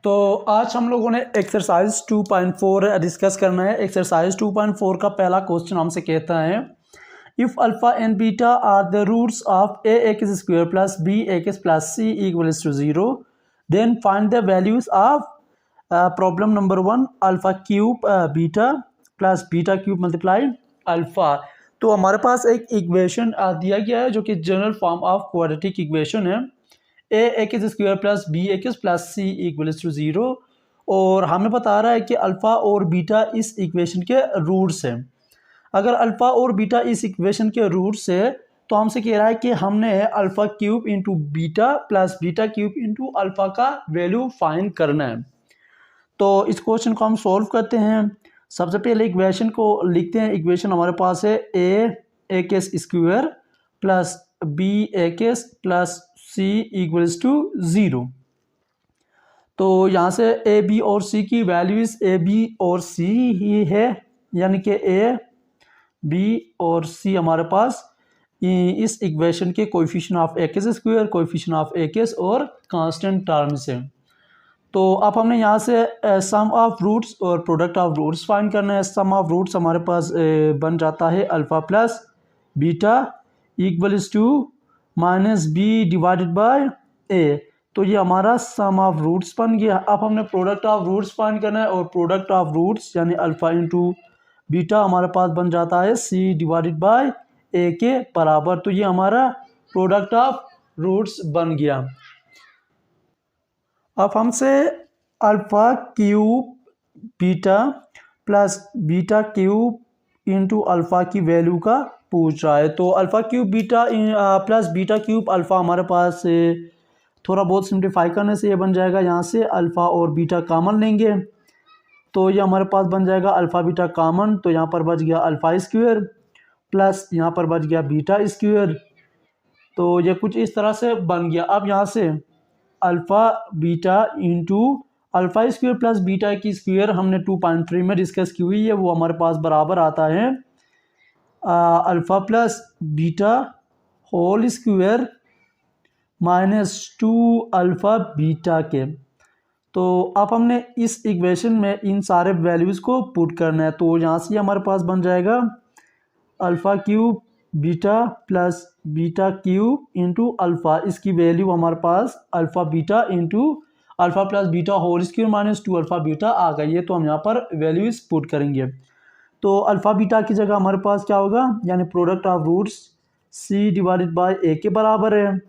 तो आज हम लोगों ने एक्सरसाइज 2.4 डिस्कस करना है। एक्सरसाइज 2.4 का पहला क्वेश्चन हमसे कहता है if alpha and beta are the roots of a x square plus b x plus c equals to 0 then find the values of problem number 1 alpha cube beta plus beta cube multiply alpha. तो हमारे पास एक equation दिया गया है जो कि general form of quadratic equation है, a x square plus b x plus c equals to 0, और हमें बता रहा है कि अल्फ़ा और बीटा इस इक्वेशन के रूट्स हैं। अगर अल्फ़ा और बीटा इस इक्वेशन के रूट्स है तो हमसे कह रहा है कि हमने alpha cube into beta plus beta cube into alpha का वैल्यू फाइंड करना है। तो इस क्वेश्चन को हम सॉल्व करते हैं। सबसे पहले इक्वेशन को लिखते हैं। इक्वेशन हमारे पास है a x square plus b x plus c equals to 0। तो यहाँ से ए बी और सी की वैल्यूज ए बी और सी ही है, यानी कि ए बी और सी हमारे पास इस इक्वेशन के coefficient of x square, coefficient of x और कांस्टेंट टर्म्स हैं। तो अब हमने यहाँ से सम ऑफ रूट्स और प्रोडक्ट ऑफ रूट्स फाइंड करना है। सम ऑफ रूट्स हमारे पास बन जाता है alpha plus beta equals to minus b divided by ए। तो ये हमारा सम ऑफ रूट्स बन गया। अब हमने प्रोडक्ट ऑफ रूट्स फाइंड करना है, और प्रोडक्ट ऑफ रूट्स यानी अल्फ़ा इंटू बीटा हमारे पास बन जाता है सी डिवाइडेड बाय ए के बराबर। तो ये हमारा प्रोडक्ट ऑफ रूट्स बन गया। अब हमसे alpha cube beta plus beta cube into alpha की वैल्यू का पूछ रहा है। तो alpha cube beta plus beta cube alpha हमारे पास थोड़ा बहुत सिंप्लीफाई करने से ये बन जाएगा। यहाँ से अल्फ़ा और बीटा कॉमन लेंगे तो ये हमारे पास बन जाएगा अल्फ़ा बीटा कॉमन। तो यहाँ पर बच गया अल्फ़ा स्क्वायर प्लस यहाँ पर बच गया बीटा स्क्वायर। तो ये कुछ इस तरह से बन गया। अब यहाँ से alpha beta into alpha square plus beta की स्क्वायर हमने 2.3 में डिस्कस की हुई है, वो हमारे पास बराबर आता है alpha plus beta whole square minus 2 alpha beta के। तो अब हमने इस इक्वेशन में इन सारे वैल्यूज़ को पुट करना है। तो यहाँ से हमारे पास बन जाएगा alpha cube beta plus beta cube into alpha, इसकी वैल्यू हमारे पास alpha beta into alpha plus beta whole square minus 2 alpha beta आ गई है। तो हम यहाँ पर वैल्यूज पुट करेंगे। तो अल्फ़ा बीटा की जगह हमारे पास क्या होगा, यानी product of roots c divided by a के बराबर है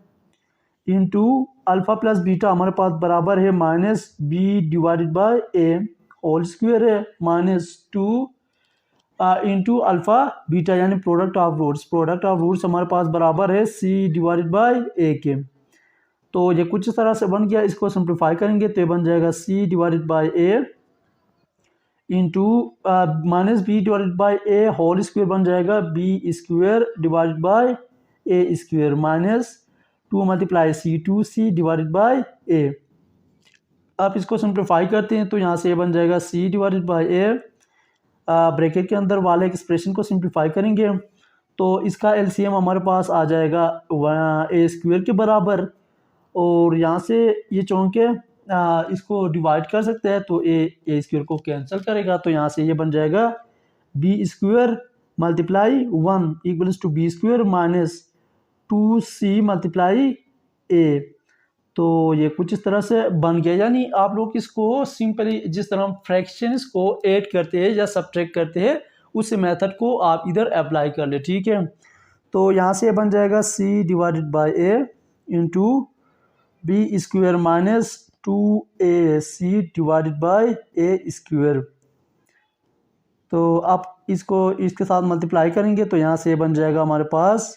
इंटू अल्फ़ा प्लस बीटा हमारे पास बराबर है minus b divided by a whole square है माइनस 2 इंटू अल्फ़ा बीटा, यानी product of roots. Product of roots हमारे पास बराबर है सी डिवाइडेड बाय ए के। तो ये कुछ इस तरह से बन गया। इसको सिंप्लीफाई करेंगे तो ये बन जाएगा c divided by a into minus b divided by a whole square बन जाएगा b square divided by a square minus 2 multiply c 2c divided by a. अब इसको सिंप्लीफाई करते हैं तो यहाँ से ये बन जाएगा c divided by a, bracket के अंदर वाले एक्सप्रेशन को सिंप्लीफाई करेंगे तो इसका एलसीएम हमारे पास आ जाएगा ए स्क्वायर के बराबर, और यहाँ से ये चौंके इसको डिवाइड कर सकते हैं तो ए स्क्वायर को कैंसिल करेगा। तो यहाँ से ये बन जाएगा b square multiply 1 equals to b square minus 2c multiply a. तो ये कुछ इस तरह से बन गया। यानी आप लोग इसको सिंपली जिस तरह हम फ्रैक्शंस को ऐड करते हैं या सब्ट्रैक्ट करते हैं उस मेथड को आप इधर अप्लाई कर ले, ठीक है। तो यहाँ से बन जाएगा c divided by a into b square minus 2ac divided by a square. तो आप इसको इसके साथ मल्टीप्लाई करेंगे तो यहाँ से बन जाएगा हमारे पास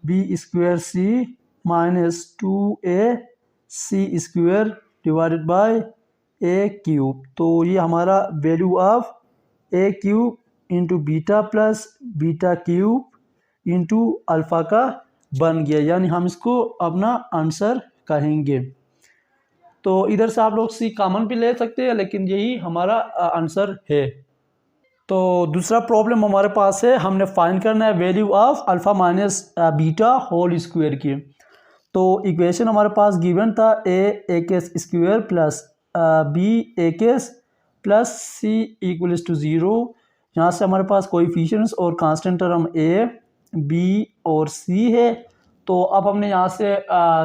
b square c minus 2ac square divided by a cube. तो ये हमारा value of a cube into beta plus beta cube into alpha का बन गया, यानी हम इसको अपना आंसर कहेंगे। तो इधर से आप लोग सी कॉमन भी ले सकते हैं, लेकिन यही हमारा आंसर है। तो दूसरा प्रॉब्लम हमारे पास है, हमने फाइंड करना है value of alpha minus beta whole square की। तो इक्वेशन हमारे पास गिवन था a x square plus b x plus c equals to 0। यहाँ से हमारे पास कोएफिशिएंट्स और कांस्टेंट टर्म ए बी और सी है। तो अब हमने यहाँ से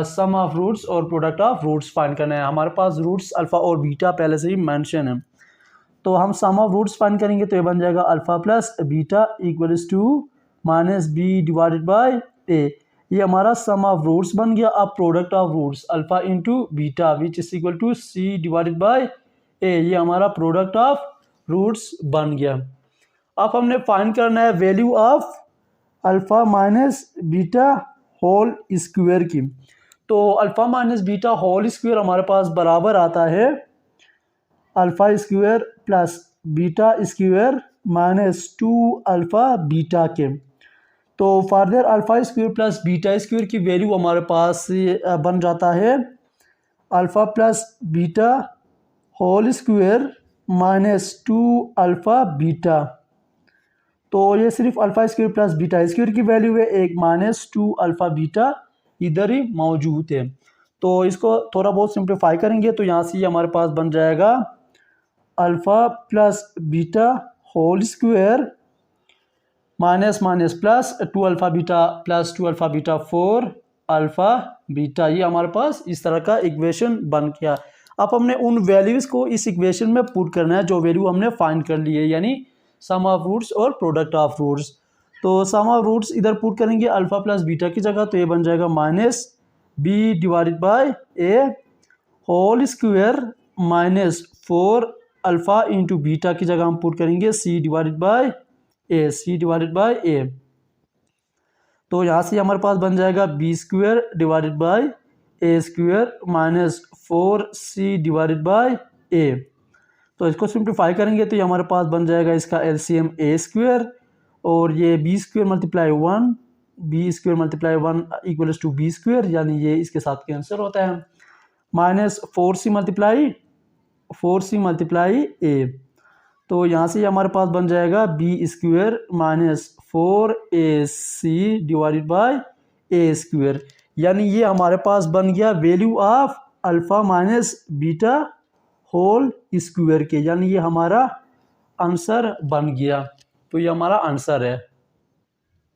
सम ऑफ रूट्स और प्रोडक्ट ऑफ रूट्स फाइंड करना है। हमारे पास रूट्स अल्फ़ा और बीटा पहले से ही मेंशन है, तो हम सम ऑफ रूट्स फाइंड करेंगे तो ये बन जाएगा alpha plus beta equals to minus b divided by a. ये हमारा सम ऑफ रूट्स बन गया। अब product of roots alpha into beta which is equal to C divided by a, ये हमारा प्रोडक्ट ऑफ रूट्स बन गया। अब हमने फाइंड करना है value of alpha minus beta whole square की। तो alpha minus beta whole square हमारे पास बराबर आता है alpha square plus beta square minus 2 alpha beta के। तो further alpha square plus beta square की वैल्यू हमारे पास बन जाता है alpha plus beta whole square minus 2 alpha beta. तो ये सिर्फ alpha square plus beta square की वैल्यू है, एक माइनस 2 अल्फ़ा बीटा इधर ही मौजूद है। तो इसको थोड़ा बहुत सिंप्लीफाई करेंगे तो यहाँ से हमारे पास बन जाएगा alpha plus beta whole square minus minus plus 2 alpha beta plus 2 alpha beta 4 alpha beta. ये हमारे पास इस तरह का इक्वेशन बन गया। अब हमने उन वैल्यूज़ को इस इक्वेशन में पुट करना है जो वैल्यू हमने फाइंड कर ली है, यानी सम ऑफ रूट्स और प्रोडक्ट ऑफ रूट्स। तो सम ऑफ रूट्स इधर पुट करेंगे अल्फ़ा प्लस बीटा की जगह, तो ये बन जाएगा minus b divided by a whole square minus 4 alpha into beta की जगह हम पुट करेंगे c divided by a, c divided by ए। तो यहाँ से हमारे पास बन जाएगा b square divided by a square minus 4 divided by ए। तो इसको सिंप्लीफाई करेंगे तो ये हमारे पास बन जाएगा इसका एलसीएम ए स्क्वायर और ये b square multiply 1 b square multiply 1 equals to b square, यानी ये इसके साथ कैंसिल होता है, माइनस 4c मल्टीप्लाई ए। तो यहाँ से हमारे पास बन जाएगा b square minus 4ac divided by a square, यानी ये हमारे पास बन गया value of alpha minus beta whole square के, यानी ये हमारा आंसर बन गया। तो ये हमारा आंसर है।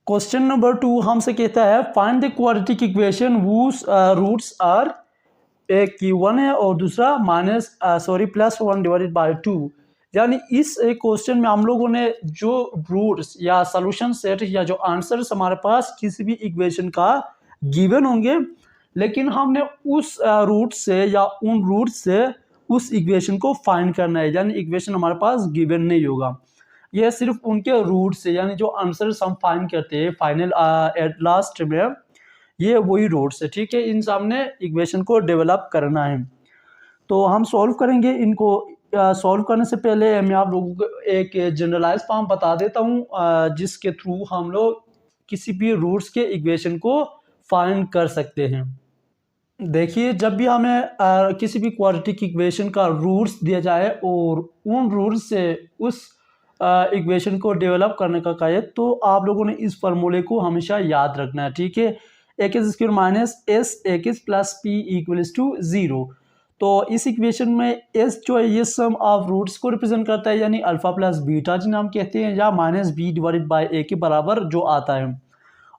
क्वेश्चन नंबर 2 हमसे कहता है find the quadratic equation whose roots are, एक q1 है और दूसरा प्लस 1 डिवाइडेड बाय 2। यानी इस क्वेश्चन में हम लोगों ने जो रूट्स या सॉल्यूशन सेट या जो आंसर्स हमारे पास किसी भी इक्वेशन का गिवन होंगे, लेकिन हमने उस रूट से या उन रूट से उस इक्वेशन को फाइंड करना है, यानी इक्वेशन हमारे पास गिवन नहीं होगा, यह सिर्फ उनके रूट से, यानी जो आंसर्स हम फाइंड करते हैं फाइनल एट लास्ट में, ये वही रूट्स है। ठीक है, इन सामने इक्वेशन को डेवलप करना है। तो हम सॉल्व करेंगे इनको। सॉल्व करने से पहले मैं आप लोगों को एक जनरलाइज फॉर्म बता देता हूँ जिसके थ्रू हम लोग किसी भी रूट्स के इक्वेशन को फाइंड कर सकते हैं। देखिए, जब भी हमें किसी भी क्वाड्रेटिक इक्वेशन का रूट्स दिया जाए और उन रूट्स से उस इक्वेशन को डेवलप करने का कहे, तो आप लोगों ने इस फार्मूले को हमेशा याद रखना है। ठीक है, x square minus s x plus p equals to 0। तो इस इक्वेशन में एस जो है ये सम ऑफ रूट्स को रिप्रेजेंट करता है, यानी अल्फा प्लस बीटा जिन्हें हम कहते हैं, या minus b divided by a के बराबर जो आता है,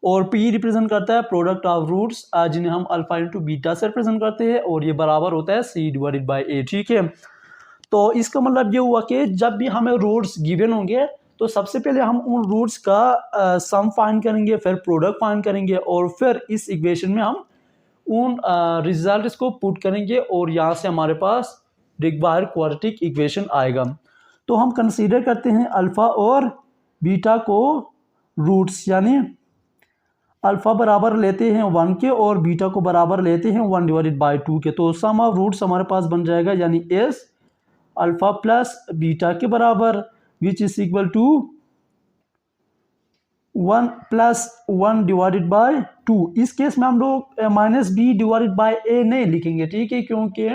और पी रिप्रेजेंट करता है प्रोडक्ट ऑफ रूट्स जिन्हें हम अल्फा इंटू बीटा से रिप्रेजेंट करते हैं, और ये बराबर होता है सी डिवाइडेड बाय ए। ठीक है, तो इसका मतलब ये हुआ कि जब भी हमें रूट्स गिवन होंगे तो सबसे पहले हम उन रूट्स का सम फाइंड करेंगे, फिर प्रोडक्ट फाइंड करेंगे, और फिर इस इक्वेशन में हम उन रिजल्ट्स को पुट करेंगे, और यहाँ से हमारे पास रिक्वायर्ड क्वाड्रेटिक इक्वेशन आएगा। तो हम कंसीडर करते हैं अल्फ़ा और बीटा को रूट्स, यानी अल्फ़ा बराबर लेते हैं 1 के और बीटा को बराबर लेते हैं 1 डिवाइडेड बाय 2 के। तो सम ऑफ रूट्स हमारे पास बन जाएगा, यानी एस अल्फ़ा प्लस बीटा के बराबर which is equal to 1 plus 1 divided by 2। इस केस में हम लोग minus b divided by a नहीं लिखेंगे। ठीक है, क्योंकि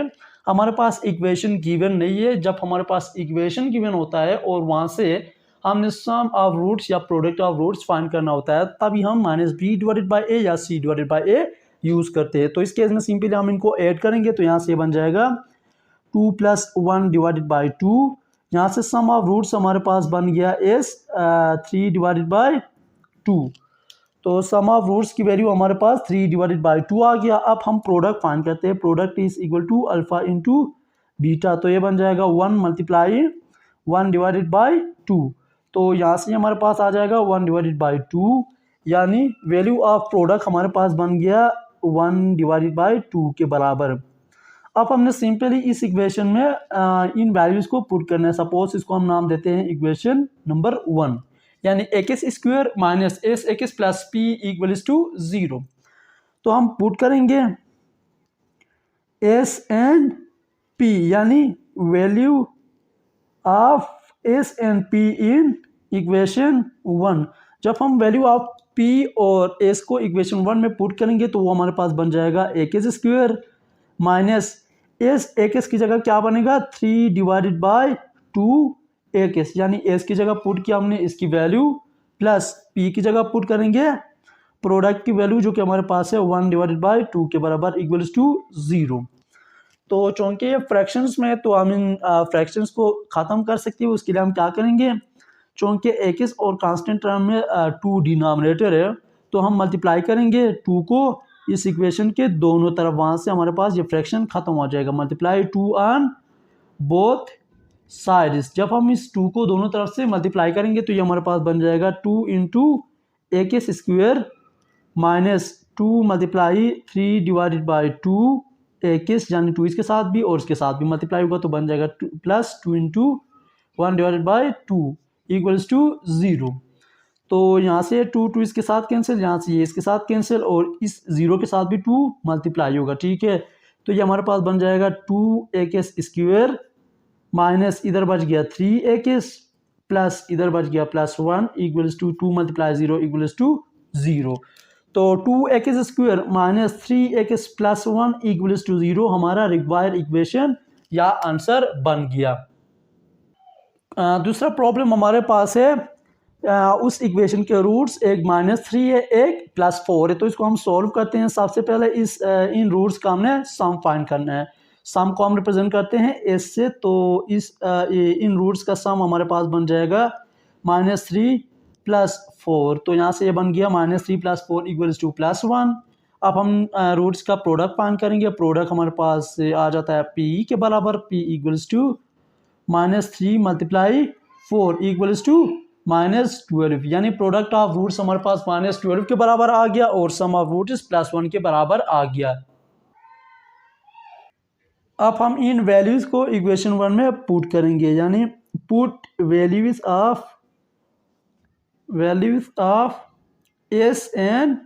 हमारे पास इक्वेशन गिवन नहीं है। जब हमारे पास इक्वेशन गिवन होता है और वहाँ से हमने सम ऑफ रूट्स या प्रोडक्ट ऑफ रूट्स फाइंड करना होता है, तभी हम minus b divided by a या c divided by a use करते हैं। तो इस केस में सिंपली हम इनको ऐड करेंगे, तो यहाँ से बन जाएगा 2 प्लस 1 डिवाइडेड बाई 2। यहाँ से सम ऑफ रूट्स हमारे पास बन गया इस 3 डिवाइडेड बाई 2। तो सम ऑफ रूट्स की वैल्यू हमारे पास 3 डिवाइडेड बाई 2 आ गया। अब हम प्रोडक्ट फाइंड करते हैं। Product is equal to alpha into beta. तो ये बन जाएगा 1 मल्टीप्लाई 1 डिवाइडेड बाई 2। तो यहाँ से हमारे पास आ जाएगा 1 डिवाइडेड बाई 2, यानी वैल्यू ऑफ प्रोडक्ट हमारे पास बन गया 1 डिवाइडेड बाई 2 के बराबर। अब हमने सिंपली इस इक्वेशन में इन वैल्यूज को पुट करना है। सपोज इसको हम नाम देते हैं इक्वेशन नंबर 1, यानी x square minus s x plus p equals to 0। तो हम पुट करेंगे एस एंड पी, यानी value of s and p in equation 1। जब हम वैल्यू ऑफ पी और एस को इक्वेशन 1 में पुट करेंगे तो वो हमारे पास बन जाएगा x square minus s x की जगह क्या बनेगा 3 डिवाइडेड बाई 2 एक्स, यानी एस की जगह पुट किया हमने इसकी वैल्यू, प्लस पी की जगह पुट करेंगे प्रोडक्ट की वैल्यू जो कि हमारे पास है 1 डिवाइडेड बाई 2 के बराबर इक्वल्स टू 0। तो चूँकि ये फ्रैक्शंस में, तो हम इन फ्रैक्शंस को ख़त्म कर सकते हैं। उसके लिए हम क्या करेंगे, चूँकि एक्स और कांस्टेंट टर्म में 2 डिनोमिनेटर है, तो हम मल्टीप्लाई करेंगे 2 को इस इक्वेशन के दोनों तरफ, वहाँ से हमारे पास ये फ्रैक्शन ख़त्म हो जाएगा। Multiply 2 on both sides. जब हम इस 2 को दोनों तरफ से मल्टीप्लाई करेंगे तो ये हमारे पास बन जाएगा 2 into x square minus 2 multiply 3 divided by 2 x, यानी 2 इसके साथ भी और इसके साथ भी मल्टीप्लाई होगा तो बन जाएगा plus 2 into 1 divided by 2 equals to 0। तो यहाँ से 2 इसके साथ कैंसिल, यहाँ से ये इसके साथ कैंसिल, और इस 0 के साथ भी 2 मल्टीप्लाई होगा, ठीक है। तो ये हमारे पास बन जाएगा 2 एक्स स्क्वेयर माइनस इधर बच गया 3 एक्स प्लस इधर बच गया plus 1 equals to 2 multiply 0 equals to 0। तो 2 x square minus 3 x plus 1 equals to 0 हमारा रिक्वायर्ड इक्वेशन या आंसर बन गया। दूसरा प्रॉब्लम हमारे पास है, उस इक्वेशन के रूट्स एक -3 है एक +4 है। तो इसको हम सॉल्व करते हैं। सबसे पहले इन रूट्स का हमने सम फाइंड करना है। सम को हम रिप्रेजेंट करते हैं एस से, तो इन रूट्स का सम हमारे पास बन जाएगा -3 + 4। तो यहाँ से ये बन गया -3 + 4 इक्वल्स टू +1। अब हम रूट्स का प्रोडक्ट फाइंड करेंगे। प्रोडक्ट हमारे पास आ जाता है पी के बराबर, p equals to -3 × 4 equals to -12, यानी प्रोडक्ट ऑफ रूट्स हमारे पास -12 के बराबर आ गया और सम ऑफ रूट्स +1 के बराबर आ गया। अब हम इन वैल्यूज को इक्वेशन 1 में पुट करेंगे, यानी put values of s and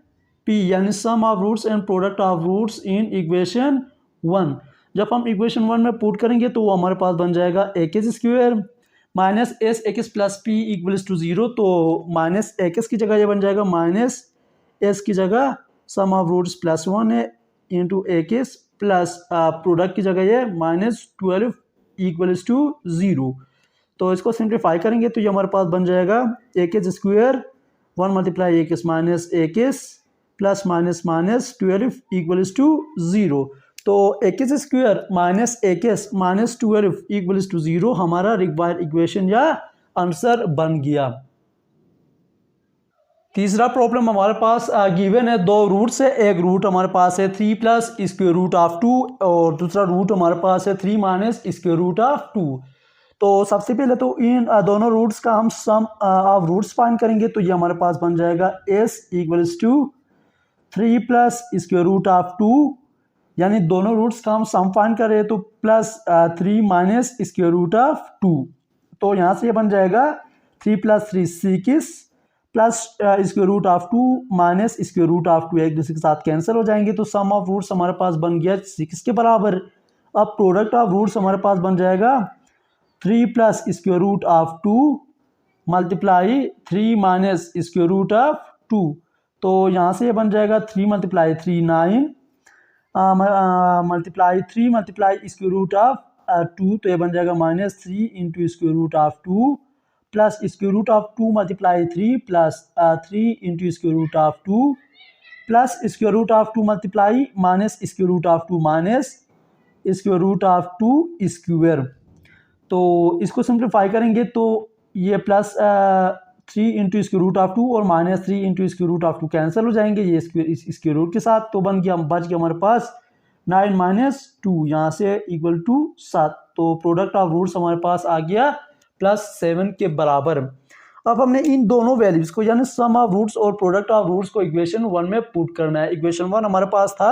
p, यानी sum of roots and product of roots in equation 1। जब हम इक्वेशन 1 में पुट करेंगे तो वो हमारे पास बन जाएगा x square minus s x plus p equals to 0। तो माइनस एक्स की जगह ये बन जाएगा माइनस एस की जगह सम ऑफ रूट्स +1 है इंटू एक्स प्लस प्रोडक्ट की जगह ये -12 इक्वल्स टू 0। तो इसको सिंप्लीफाई करेंगे तो ये हमारे पास बन जाएगा x square 1 × x minus x plus minus 12 equals to 0। तो x square minus x minus 12 equals to 0 हमारा रिक्वायर्ड इक्वेशन या आंसर बन गया। तीसरा प्रॉब्लम हमारे पास गिवन है, 2 रूट्स है। एक रूट हमारे पास है 3 + स्क्वायर रूट ऑफ 2 और दूसरा रूट हमारे पास है 3 - स्क्वायर रूट ऑफ 2। तो सबसे पहले तो इन दोनों रूट्स का हम सम ऑफ रूट्स फाइंड करेंगे। तो ये हमारे पास बन जाएगा s equals to 3 + square root of 2, यानी दोनों रूट्स का हम सम फाइंड कर रहे हैं तो +3 - स्क्वायर रूट ऑफ 2। तो यहाँ से ये बन जाएगा 3 + 3 6 plus square root of 2 minus square root of 2 एक दूसरे के साथ कैंसिल हो जाएंगे। तो सम ऑफ रूट्स हमारे पास बन गया 6 के बराबर। अब प्रोडक्ट ऑफ रूट्स हमारे पास बन जाएगा 3 + square root of 2 multiply 3 minus square root of 2। तो यहाँ से ये बन जाएगा 3 × 3 9 मल्टीप्लाई 3 × स्क्वायर रूट ऑफ 2, तो ये बन जाएगा -3 into square root of 2 plus square root of 2 × 3 plus 3 into square root of 2 plus square root of 2 multiply minus square root of 2 minus square root of 2 square. तो इसको simplify करेंगे तो ये plus 3 into square root of 2 और minus 3 into square root of 2 cancel हो जाएंगे ये square root के साथ। तो बच गया हमारे पास 9 माइनस 2, यहाँ से इक्वल टू 7। तो प्रोडक्ट ऑफ रूट्स हमारे पास आ गया +7 के बराबर। अब हमने इन दोनों वैल्यूज को यानी सम ऑफ रूट्स और प्रोडक्ट ऑफ रूट्स को इक्वेशन 1 में पुट करना है। इक्वेशन 1 हमारे पास था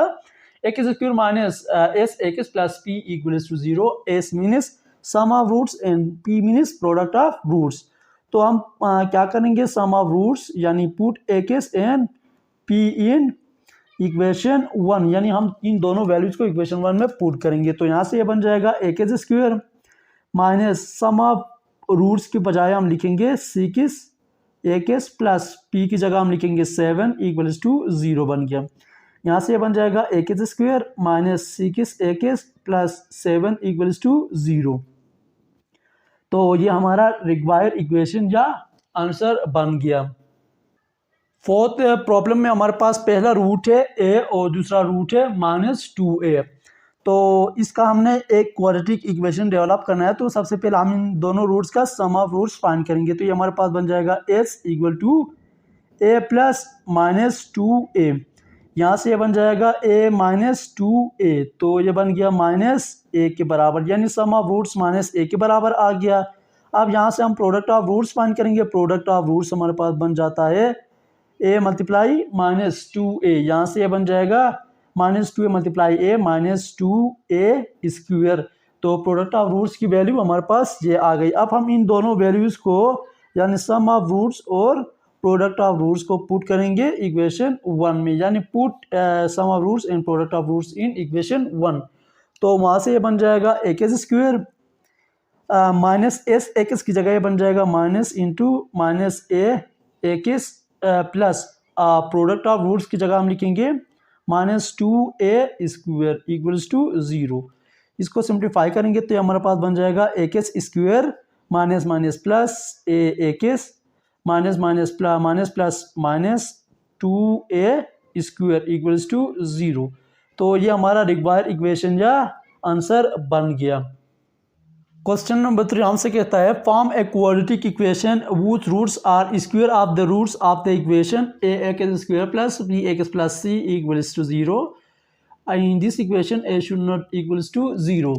x square minus s x plus p equals to 0। S means sum of roots and p means product of roots. तो हम क्या करेंगे, सम ऑफ रूट्स यानी put x and p in equation 1, यानी हम इन दोनों वैल्यूज को इक्वेशन 1 में पुट करेंगे। तो यहाँ से ये बन जाएगा x square minus sum of roots के बजाय हम लिखेंगे 6 एक्स प्लस पी की जगह हम लिखेंगे 7 इक्वल्स टू 0 बन गया। यहाँ से ये बन जाएगा x square minus 6 x plus 7 equals to 0। तो ये हमारा रिक्वायर्ड इक्वेशन या आंसर बन गया। फोर्थ प्रॉब्लम में हमारे पास पहला रूट है a और दूसरा रूट है -2a। तो इसका हमने एक क्वाड्रेटिक इक्वेशन डेवलप करना है। तो सबसे पहले हम इन दोनों रूट्स का सम ऑफ रूट्स फाइंड करेंगे। तो ये हमारे पास बन जाएगा s equal to a plus -2a। यहाँ से ये बन जाएगा a माइनस 2a, तो ये बन गया -a के बराबर, यानी सम ऑफ रूट्स -a के बराबर आ गया। अब यहाँ से हम प्रोडक्ट ऑफ रूट्स फाइंड करेंगे। प्रोडक्ट ऑफ रूट्स हमारे पास बन जाता है a मल्टीप्लाई -2a। यहाँ से ये बन जाएगा -2a multiply a -2a square. तो प्रोडक्ट ऑफ रूट्स की वैल्यू हमारे पास ये आ गई। अब हम इन दोनों वैल्यूज़ को यानी सम ऑफ रूट्स और प्रोडक्ट ऑफ रूट्स को पुट करेंगे इक्वेशन 1 में, यानी put sum of roots and product of roots in equation 1। तो वहाँ से ये बन जाएगा x square minus s x की जगह ये बन जाएगा minus into minus a x plus product of roots की जगह हम लिखेंगे -2a स्क्वायर इक्वल्स टू 0। इसको सिंप्लीफाई करेंगे तो ये हमारे पास बन जाएगा x square minus minus plus a x minus minus plus minus 2a square equals to 0। तो ये हमारा रिक्वायर्ड इक्वेशन या आंसर बन गया। क्वेश्चन नंबर 3 हमसे कहता है form a quadratic equation which roots are square of the roots of the equation a x square plus b x plus c equals to 0। In this equation a should not equals to 0।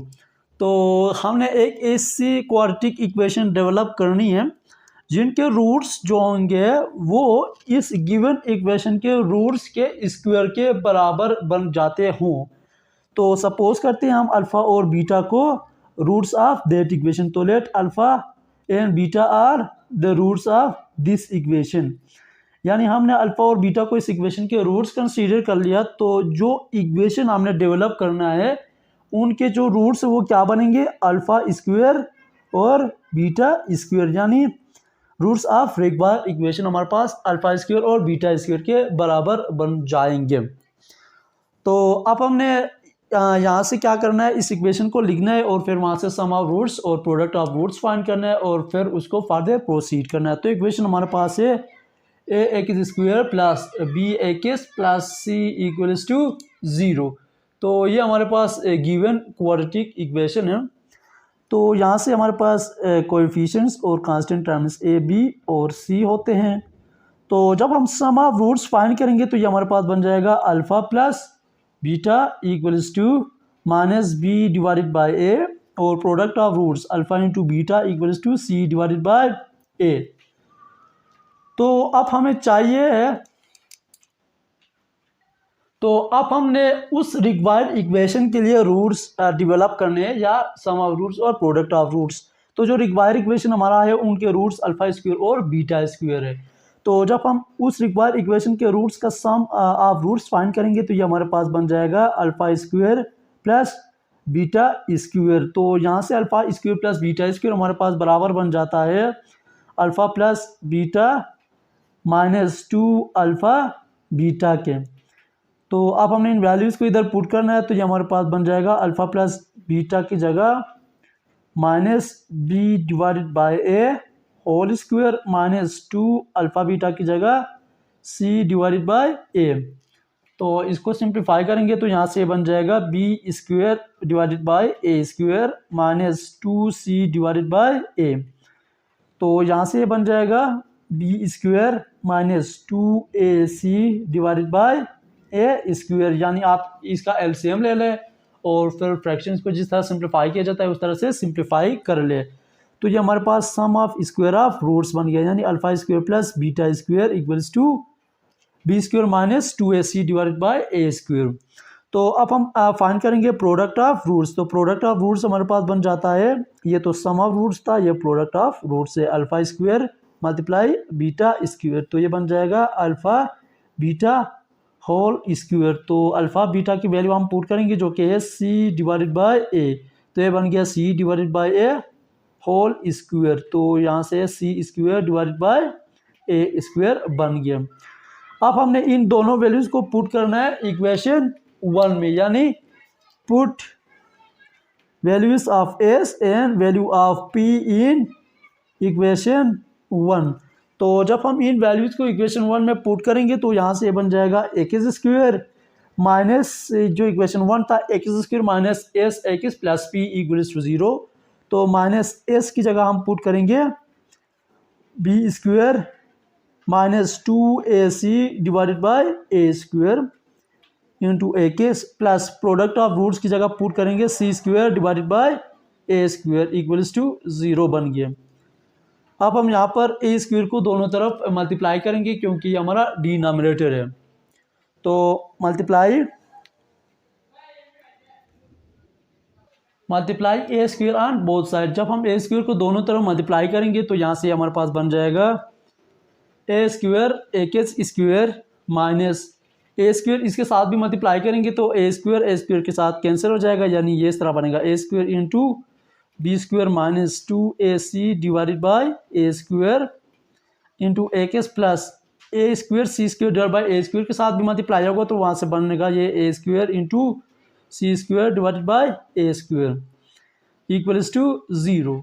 तो हमने एक ऐसी quadratic equation develop करनी है जिनके roots जो होंगे वो इस गिवन इक्वेशन के रूट्स के स्क्वायर के बराबर बन जाते हों। तो सपोज करते हैं हम अल्फ़ा और बीटा को रूट्स ऑफ दैट इक्वेशन। तो let alpha and beta are the roots of this equation, यानी हमने अल्फ़ा और बीटा को इस इक्वेशन के रूट्स कंसीडर कर लिया। तो जो इक्वेशन हमने डेवलप करना है उनके जो रूट्स वो क्या बनेंगे, अल्फ़ा स्क्वायर और बीटा स्क्वायर, यानी रूट्स ऑफ रिक्वायर्ड इक्वेशन हमारे पास अल्फ़ा स्क्वायर और बीटा स्क्वायर के बराबर बन जाएंगे। तो अब हमने यहाँ से क्या करना है, इस इक्वेशन को लिखना है और फिर वहाँ से सम ऑफ रूट्स और प्रोडक्ट ऑफ रूट्स फाइंड करना है और फिर उसको फर्दर प्रोसीड करना है। तो इक्वेशन हमारे पास है a x square plus b x plus c equals to 0। तो ये हमारे पास गिवन क्वाड्रेटिक इक्वेशन है। तो यहाँ से हमारे पास कोएफिशिएंट्स और कांस्टेंट टर्म्स ए बी और सी होते हैं। तो जब हम सम ऑफ रूट्स फाइंड करेंगे तो ये हमारे पास बन जाएगा alpha plus beta equals to minus b divided by a और product of roots alpha into beta equals to C divided by ए। तो अब हमें चाहिए, तो अब हमने उस रिक्वायर्ड इक्वेशन के लिए रूट्स डेवलप करने हैं या सम ऑफ रूट्स और प्रोडक्ट ऑफ रूट्स। तो जो रिक्वायर्ड इक्वेशन हमारा है उनके रूट्स अल्फ़ा स्क्वायर और बीटा स्क्वायर है। तो जब हम उस रिक्वायर्ड इक्वेशन के रूट्स का सम ऑफ रूट्स फाइंड करेंगे तो ये हमारे पास बन जाएगा alpha square plus beta square. तो यहाँ से alpha square plus beta square हमारे पास बराबर बन जाता है alpha plus beta minus 2 alpha beta के। तो अब हमने इन वैल्यूज़ को इधर पुट करना है तो ये हमारे पास बन जाएगा अल्फ़ा प्लस बीटा की जगह minus b divided by a whole square minus 2 alpha beta की जगह सी डिवाइडेड बाय ए। तो इसको सिंप्लीफाई करेंगे तो यहाँ से बन जाएगा b square divided by a square minus 2c divided by ए। तो यहाँ से बन जाएगा b square minus 2ac divided by a square, यानी आप इसका एलसीएम ले लें और फिर फ्रैक्शंस को जिस तरह सिंप्लीफाई किया जाता है उस तरह से सिंप्लीफाई कर ले। तो ये हमारे पास sum of square of roots बन गया, यानी alpha square plus beta square equals to b square minus 2ac divided by a square. तो अब हम फाइंड करेंगे प्रोडक्ट ऑफ रूट्स। तो प्रोडक्ट ऑफ रूट्स हमारे पास बन जाता है, ये तो सम ऑफ रूट्स था, ये प्रोडक्ट ऑफ रूट्स है, alpha square multiply beta square. तो ये बन जाएगा अल्फा बीटा होल स्क्वायर। तो अल्फा बीटा की वैल्यू हम पुट करेंगे जो कि है सी डिवाइडेड बाय ए। तो ये बन गया c divided by a whole square. तो यहाँ से c square divided by a square बन गया। अब हमने इन दोनों वैल्यूज को पुट करना है इक्वेशन 1 में, यानी put values of s and value of P in equation 1। तो जब हम इन वैल्यूज को इक्वेशन 1 में पुट करेंगे तो यहाँ से बन जाएगा एक्स स्क्वायर माइनस जो इक्वेशन 1 था x square minus s x plus p equals to 0। तो माइनस एस की जगह हम पुट करेंगे b square minus 2ac divided by a square into a के प्लस प्रोडक्ट ऑफ रूट्स की जगह पुट करेंगे c square divided by a square equals to 0 बन गया। अब हम यहाँ पर ए स्क्वायर को दोनों तरफ मल्टीप्लाई करेंगे क्योंकि ये हमारा डिनोमिनेटर है। तो multiply A square on both side. जब हम ए स्क्वायर को दोनों तरफ मल्टीप्लाई करेंगे तो यहाँ से हमारे पास बन जाएगा ए स्क्वायर एक्स स्क्वायर माइनस ए स्क्वायर, इसके साथ भी मल्टीप्लाई करेंगे तो ए स्क्वायर के साथ कैंसिल हो जाएगा, यानी ये इस तरह बनेगा a square into b square minus 2ac divided by a square into x plus a square c square divide by a square के साथ भी मल्टीप्लाई होगा तो वहाँ से बनेगा ये a square into c square divided by a square equals to 0।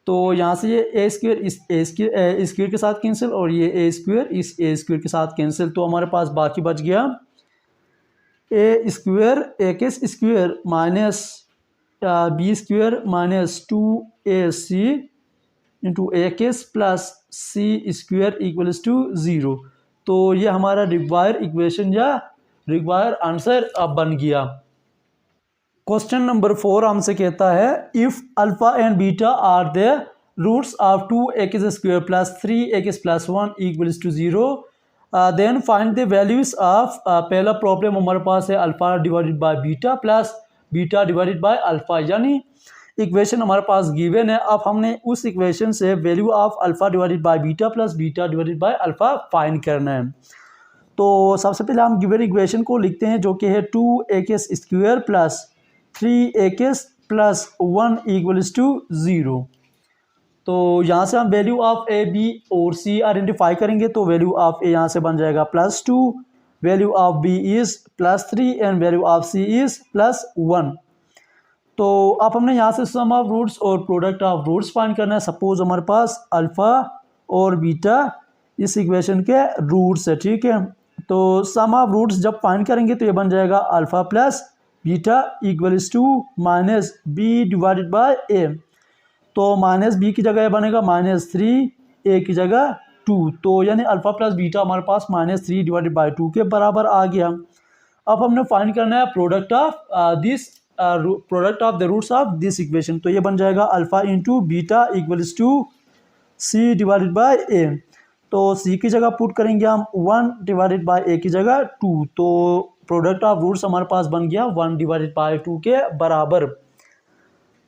तो यहाँ से ये ए स्क्वायर इस ए स्क्वायर के साथ कैंसिल और ये ए स्क्वायर इस ए स्क्वायर के साथ कैंसिल। तो हमारे पास बाकी बच गया a square x square minus b square minus 2ac into x plus c square equals to 0। तो ये हमारा रिक्वायर इक्वेशन या रिक्वायर आंसर अब बन गया। क्वेश्चन नंबर 4 हमसे कहता है if alpha and beta are the roots of 2x square plus 3x plus 1 equals to 0 then find the values of. पहला प्रॉब्लम हमारे पास है alpha divided by beta plus beta divided by alpha, यानी equation हमारे पास given है। अब हमने उस इक्वेशन से value of alpha divided by beta plus beta divided by alpha find करना है। तो सबसे पहले हम गिवन इक्वेशन को लिखते हैं जो कि है 2x square plus 3x plus 1 equals to 0। तो यहाँ से हम वैल्यू ऑफ ए बी और सी आइडेंटिफाई करेंगे तो वैल्यू ऑफ ए यहाँ से बन जाएगा +2, value of b is +3 and value of c is +1। तो अब हमने यहाँ से सम ऑफ रूट्स और प्रोडक्ट ऑफ रूट्स फाइंड करना है। सपोज हमारे पास अल्फ़ा और बीटा इस इक्वेशन के रूट्स है, ठीक है। तो सम ऑफ रूट्स जब फाइंड करेंगे तो ये बन जाएगा alpha plus beta equals to minus b divided by ए। तो माइनस बी की जगह बनेगा -3, ए की जगह 2। तो यानी अल्फा प्लस बीटा हमारे पास -3 डिवाइडेड बाय 2 के बराबर आ गया। अब हमने फाइंड करना है product of the roots of this equation. तो ये बन जाएगा alpha into beta equals to C divided by ए। तो सी की जगह पुट करेंगे हम 1 डिवाइडेड बाय ए की जगह 2। तो प्रोडक्ट ऑफ रूट्स हमारे पास बन गया 1 डिवाइडेड बाय 2 के बराबर।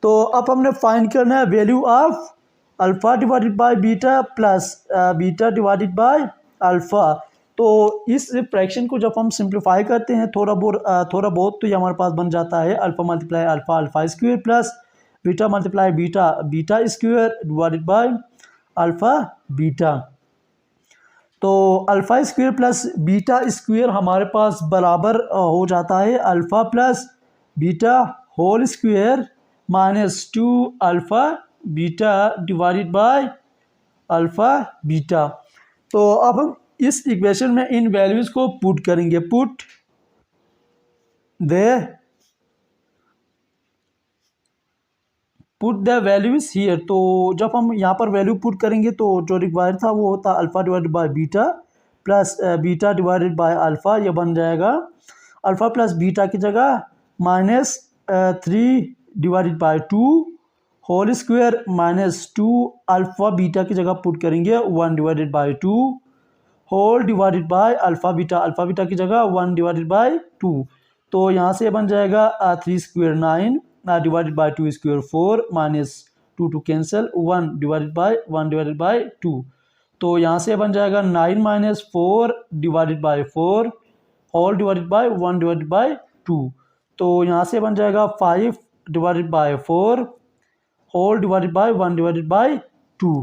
तो अब हमने फाइंड करना है value of alpha divided by beta plus beta divided by alpha. तो इस फ्रैक्शन को जब हम सिंप्लीफाई करते हैं थोड़ा बहुत तो ये हमारे पास बन जाता है alpha multiply alpha alpha square plus beta multiply beta beta square divided by alpha beta. तो alpha square plus beta square हमारे पास बराबर हो जाता है alpha plus beta whole square -2 alpha beta divided by alpha beta. तो अब हम इस इक्वेशन में इन वैल्यूज़ को पुट करेंगे। Put the put the values here. तो जब हम यहाँ पर वैल्यू पुट करेंगे तो जो रिक्वायर्ड था वो होता alpha divided by beta plus beta divided by alpha. ये बन जाएगा अल्फ़ा प्लस बीटा की जगह -3 divided by 2 whole square -2 alpha beta की जगह पुट करेंगे 1 divided by 2 whole divided by alpha beta की जगह 1 डिवाइडेड बाय 2। तो यहाँ से बन जाएगा 3 square 9 divided by 2 square 4 minus 2 cancel 1 divided by 2। तो यहाँ से बन जाएगा 9 minus 4 divided by 4 whole divided by 1 divided by 2। तो यहाँ से बन जाएगा 5 divided by 4 whole divided by 1 divided by 2।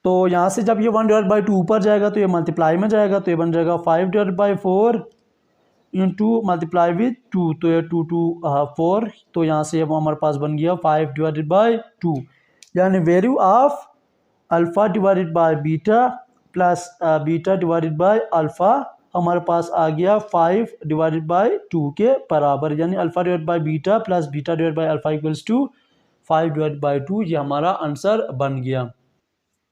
तो यहाँ से जब ये 1 डिवाइड बाई 2 ऊपर जाएगा तो ये मल्टीप्लाई में जाएगा, तो ये बन जाएगा 5 divide by 4 into multiply with 2, तो ये 2 2 4। तो यहाँ से अब हमारे पास बन गया 5 डिवाइडेड बाई 2, यानी value of alpha divided by beta plus beta divided by alpha हमारे पास आ गया 5 डिवाइडेड बाई 2 के बराबर, यानी alpha divide by beta plus beta divide by alpha equals to 5 divide by 2। ये हमारा आंसर बन गया।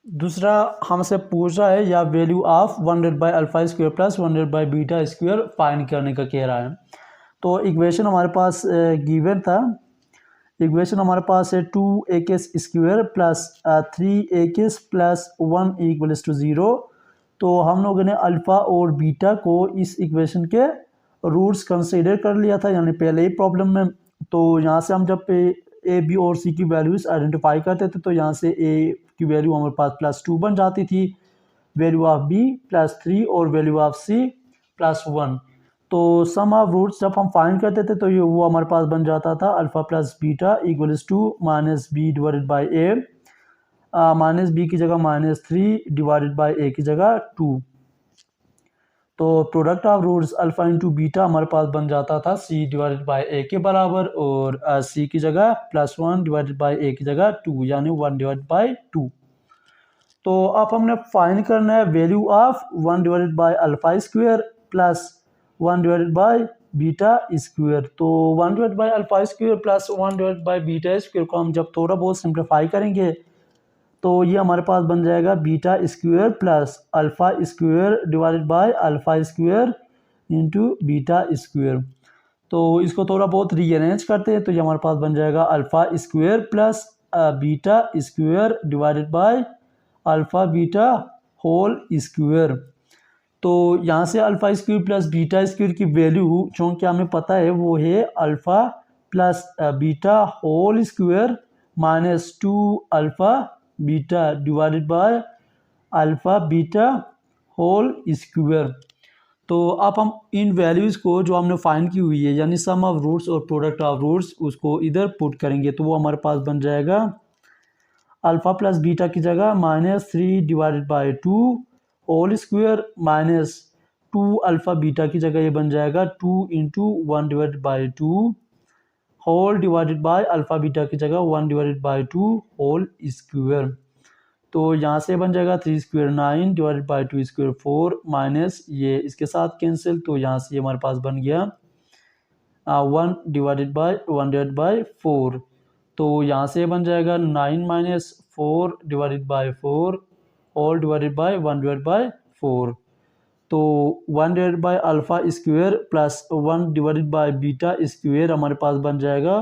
दूसरा हमसे पूछ रहा है या value of 100 by alpha square plus 100 by beta square find करने का कह रहा है। तो इक्वेशन हमारे पास गिवन था, इक्वेशन हमारे पास है 2ak square plus 3ak plus 1 equals to 0। तो हम लोगों ने अल्फ़ा और बीटा को इस इक्वेशन के रूट्स कंसीडर कर लिया था, यानी पहले ही प्रॉब्लम में। तो यहाँ से हम जब ए बी और सी की वैल्यूज़ आइडेंटिफाई करते थे तो यहाँ से ए की वैल्यू हमारे पास +2 बन जाती थी, वैल्यू ऑफ बी +3 और वैल्यू ऑफ सी +1। तो सम ऑफ रूट्स जब हम फाइंड करते थे तो ये वो हमारे पास बन जाता था alpha plus beta equals to minus b divided by a, minus b की जगह -3 डिवाइडेड बाई ए की जगह 2। तो product of roots alpha into beta हमारे पास बन जाता था सी डिवाइडेड बाई ए के बराबर, और सी की जगह +1 डिवाइडेड बाई ए की जगह 2, यानी 1 डिवाइडेड बाई 2। तो अब हमने फाइंड करना है value of 1 divided by alpha square plus 1 divided by beta square. तो 1 divided by alpha square plus 1 divided by beta square को हम जब थोड़ा बहुत सिंप्लीफाई करेंगे तो ये हमारे पास बन जाएगा beta square plus alpha square divided by alpha square into beta square. तो इसको थोड़ा बहुत रीअरेंज करते हैं तो ये हमारे पास बन जाएगा alpha square plus beta square divided by alpha beta whole square. तो यहाँ से alpha square plus beta square की वैल्यू चूँकि हमें पता है वो है alpha plus beta whole square -2 alpha beta divided by alpha beta whole square. तो अब हम इन वैल्यूज़ को जो हमने फाइंड की हुई है यानी सम ऑफ रूट्स और प्रोडक्ट ऑफ रूट्स उसको इधर पुट करेंगे तो वो हमारे पास बन जाएगा अल्फ़ा प्लस बीटा की जगह -3 divided by 2 whole square -2 alpha beta की जगह ये बन जाएगा 2 into 1 divided by 2 whole divided by alpha beta की जगह 1 डिवाइडेड बाई 2 होल स्क्वायर। तो यहाँ से बन जाएगा 3 square 9 divided by 2 square 4 minus ये इसके साथ कैंसिल, तो यहाँ से हमारे पास बन गया 1 डिवाइडेड बाई 4। तो यहाँ से बन जाएगा 9 minus 4 divided by 4 whole divided by 1 divided by 4। तो 1 divided by alpha square plus 1 divided by beta square हमारे पास बन जाएगा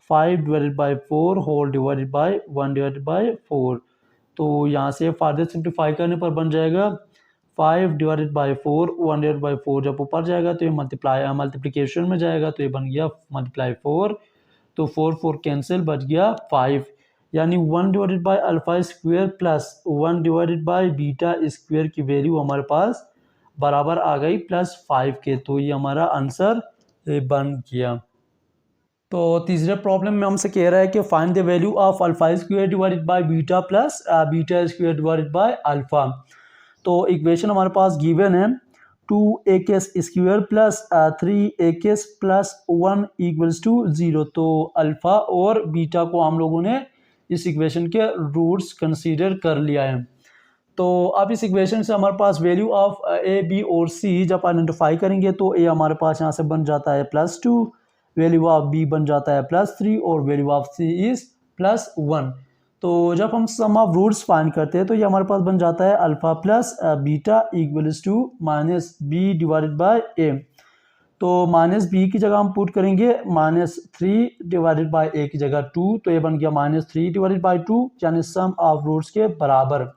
5 divided by 4 whole divided by 1 divided by 4। तो यहाँ से फार्दर सिंप्लीफाई करने पर बन जाएगा 5 डिवाइडेड बाई 4 1 डिवाइडेड बाई 4 जब ऊपर जाएगा तो ये मल्टीप्लिकेशन में जाएगा तो ये बन गया मल्टीप्लाई 4, तो 4 4 कैंसिल बच गया 5, यानी 1 divided by alpha square plus 1 divided by beta square की वैल्यू हमारे पास बराबर आ गई +5 के। तो ये हमारा आंसर बन गया। तो तीसरे प्रॉब्लम में हमसे कह रहा है कि find the value of alpha square divided by beta plus beta square divided by alpha. तो इक्वेशन हमारे पास गिवन है 2ak square plus 3ak plus 1 equals to 0। तो अल्फ़ा और बीटा को हम लोगों ने इस इक्वेशन के रूट्स कंसीडर कर लिया है। तो अब इस इक्वेशन से हमारे पास वैल्यू ऑफ ए बी और सी जब आइडेंटिफाई करेंगे तो ए हमारे पास यहाँ से बन जाता है +2, वैल्यू ऑफ बी बन जाता है +3 और वैल्यू ऑफ सी इज़ +1। तो जब हम सम ऑफ रूट्स फाइंड करते हैं तो ये हमारे पास बन जाता है alpha plus beta equals to minus b divided by ए। तो माइनस बी की जगह हम पुट करेंगे -3 डिवाइडेड बाय ए की जगह 2, तो ये बन गया -3 डिवाइडेड बाय 2 यानी सम ऑफ रूट्स के बराबर।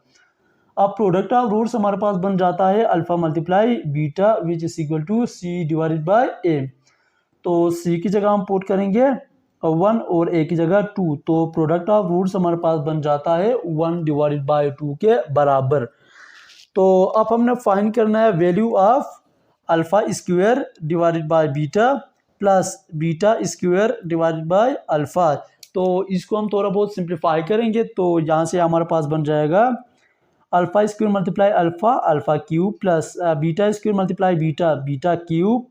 अब प्रोडक्ट ऑफ रूट्स हमारे पास बन जाता है alpha multiply beta which is equal to C divided by ए। तो सी की जगह हम पुट करेंगे 1 और ए की जगह 2, तो प्रोडक्ट ऑफ रूट्स हमारे पास बन जाता है 1 डिवाइडेड बाय 2 के बराबर। तो अब हमने फाइंड करना है value of alpha square divided by beta plus beta square divided by alpha. तो इसको हम थोड़ा बहुत सिंप्लीफाई करेंगे तो यहाँ से हमारे पास बन जाएगा alpha square multiply alpha alpha cube plus beta square multiply beta beta cube